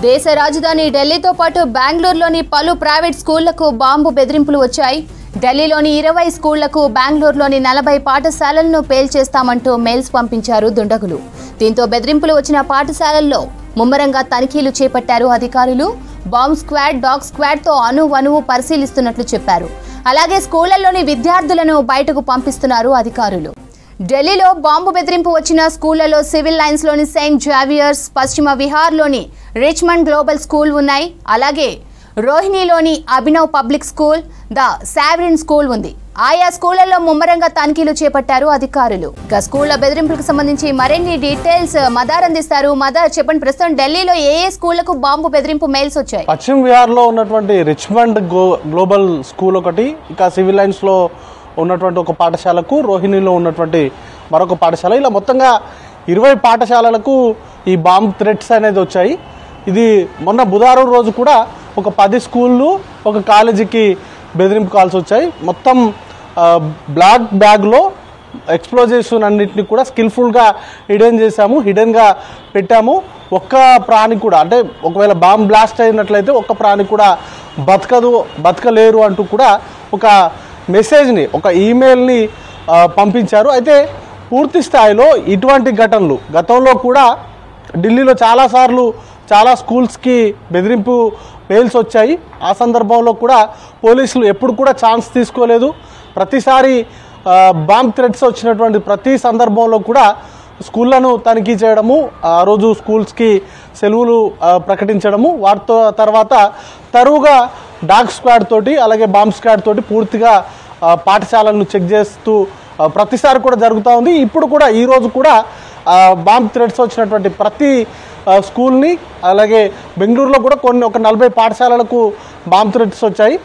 దేశ రాజధాని ఢిల్లీతో పాటు బెంగళూరులోని పలు ప్రైవేట్ స్కూళ్లకు బాంబు బెదిరింపులు వచ్చాయి. ఢిల్లీలోని 20 స్కూళ్లకు, బెంగళూరులోని 40 పాఠశాలలను పేల్చేస్తామంటూ మెయిల్స్ పంపించారు దుండగులు. దీంతో బెదిరింపులు వచ్చిన పాఠశాలల్లో ముమ్మరంగా తనిఖీలు చేపట్టారు అధికారులు. బాంబ్ స్క్వాడ్, డాగ్ స్క్వాడ్తో అణువణువు పరిశీలిస్తున్నట్లు చెప్పారు. అలాగే స్కూళ్లలోని విద్యార్థులను బయటకు పంపిస్తున్నారు అధికారులు. ఢిల్లీలో బాంబు బెదిరింపు వచ్చిన స్కూళ్లలో సివిల్ లైన్స్లోని సెయింట్ జావియర్స్, పశ్చిమ విహార్లోని రిచ్మండ్ గ్లోబల్ స్కూల్ ఉన్నాయి. అలాగే రోహిణిలోని Abhinav public school, the sovereign school ఉంది. ఆయా స్కూళ్లలో ముమ్మరంగా తనిఖీలు చేపట్టారు అధికారులు. ఇక స్కూళ్ల బెదిరింపులకు సంబంధించి మరిన్ని డీటెయిల్స్ మదార్ అందిస్తారు. మదార్, చెప్పండి, ప్రస్తుతం ఢిల్లీలో ఏ స్కూళ్లకు బాంబు బెదిరింపు మెయిల్స్ వచ్చాయి? పశ్చిమ విహార్లో ఉన్నటువంటి రిచ్మండ్ గ్లోబల్ స్కూల్ ఒకటి, ఇక సివిల్ లైన్స్ లో ఉన్నటువంటి ఒక పాఠశాలకు, రోహిణిలో ఉన్నటువంటి మరొక పాఠశాల, ఇలా మొత్తంగా 20 పాఠశాలలకు ఈ బాంబ్ థ్రెట్స్ అనేది వచ్చాయి. ఇది మొన్న బుధవారం రోజు కూడా ఒక 10 స్కూళ్ళు, ఒక కాలేజీకి బెదిరింపు కాల్స్ వచ్చాయి. మొత్తం బ్లాక్ బ్యాగ్లో ఎక్స్ప్లోజివ్స్ అన్నింటినీ కూడా స్కిల్ఫుల్గా హిడెన్గా పెట్టాము. ఒక్క ప్రాణి కూడా, అంటే ఒకవేళ బాంబ్ బ్లాస్ట్ అయినట్లయితే ఒక్క ప్రాణి కూడా బతకలేరు అంటూ కూడా ఒక మెసేజ్ని, ఒక ఈమెయిల్ని పంపించారు. అయితే పూర్తి స్థాయిలో ఇటువంటి ఘటనలు గతంలో కూడా ఢిల్లీలో చాలాసార్లు చాలా స్కూల్స్కి బెదిరింపు మెయిల్స్ వచ్చాయి. ఆ సందర్భంలో కూడా పోలీసులు ఎప్పుడు కూడా ఛాన్స్ తీసుకోలేదు. ప్రతిసారి బాంబ్ థ్రెట్స్ వచ్చినటువంటి ప్రతి సందర్భంలో కూడా స్కూళ్లను తనిఖీ చేయడము, ఆ రోజు స్కూల్స్కి సెలవులు ప్రకటించడము, వాటితో తర్వాత తరువుగా డాగ్ స్క్వాడ్ తోటి, అలాగే బాంబ్ స్క్వాడ్ తోటి పూర్తిగా పాఠశాలను చెక్ చేస్తూ ప్రతిసారి కూడా జరుగుతూ ఉంది. ఇప్పుడు కూడా ఈరోజు కూడా బాంబ్ థ్రెట్స్ వచ్చినటువంటి ప్రతి స్కూల్ని, అలాగే బెంగళూరులో కూడా ఒక 40 పాఠశాలలకు బాంబ్ థ్రెట్స్ వచ్చాయి.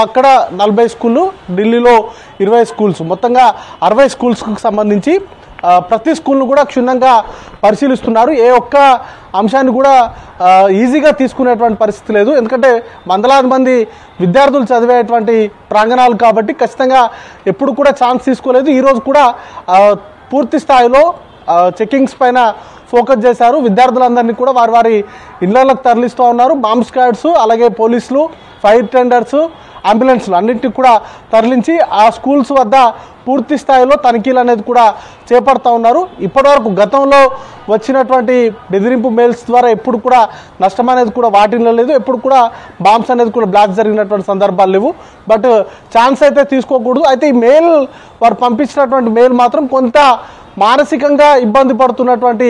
అక్కడ 40 స్కూళ్ళు, ఢిల్లీలో 20 స్కూల్స్, మొత్తంగా 60 స్కూల్స్కి సంబంధించి ప్రతి స్కూల్ను కూడా క్షుణ్ణంగా పరిశీలిస్తున్నారు. ఏ ఒక్క అంశాన్ని కూడా ఈజీగా తీసుకునేటువంటి పరిస్థితి లేదు. ఎందుకంటే వందలాది మంది విద్యార్థులు చదివేటువంటి ప్రాంగణాలు కాబట్టి ఖచ్చితంగా ఎప్పుడు కూడా ఛాన్స్ తీసుకోలేదు. ఈరోజు కూడా పూర్తి స్థాయిలో చెకింగ్స్ పైన ఫోకస్ చేశారు. విద్యార్థులందరినీ కూడా వారి ఇళ్లకు తరలిస్తూ ఉన్నారు. బాంబ్ స్క్వాడ్స్, అలాగే పోలీసులు, ఫైర్ టెండర్స్, అంబులెన్స్లు అన్నింటినీ కూడా తరలించి ఆ స్కూల్స్ వద్ద పూర్తి స్థాయిలో తనిఖీలు అనేది కూడా చేపడుతూ ఉన్నారు. ఇప్పటివరకు గతంలో వచ్చినటువంటి బెదిరింపు మెయిల్స్ ద్వారా ఎప్పుడు కూడా నష్టం అనేది కూడా వాటిల్లో లేదు. ఎప్పుడు కూడా బాంబ్స్ అనేది కూడా బ్లాస్ట్ జరిగినటువంటి సందర్భాలు లేవు. బట్ ఛాన్స్ అయితే తీసుకోకూడదు. అయితే ఈ మెయిల్, వారు పంపించినటువంటి మెయిల్ మాత్రం కొంత మానసికంగా ఇబ్బంది పడుతున్నటువంటి